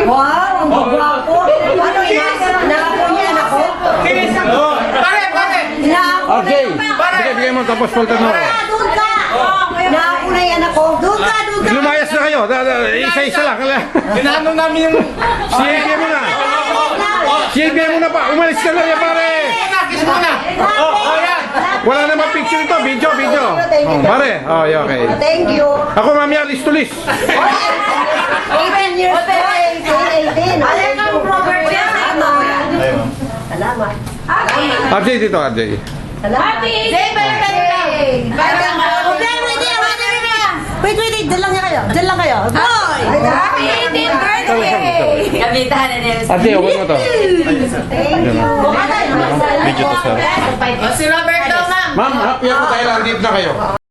Wow, ang gwapo. Ano yan? Nakapo niya anak ko? Pare! Nakapo Okay. Sige, bigay mo tapos pultan mo. Doon ka! Nakapo na yan ako. Doon ka! Lumayas na kayo. Isa-isa lang. Inano namin yung... Silbigay mo na. Silbigay mo na pa. Umalis ka na yan, pare. Kiss mo na! Yan! Wala naman picture ito. Video. Pare. Oh, yeah, okay. Thank you. Ako mamaya list to list. 18 years old. 18. Robert yan. Salamat. RJ dito, RJ. Salamat. Wait. Diyan lang kayo. Boy! Happy 18th birthday! Gamitan na niya. RJ, okay mo to. Video to, sir. Si Roberto, ma'am. Ma'am, happy ako dahil andito na kayo.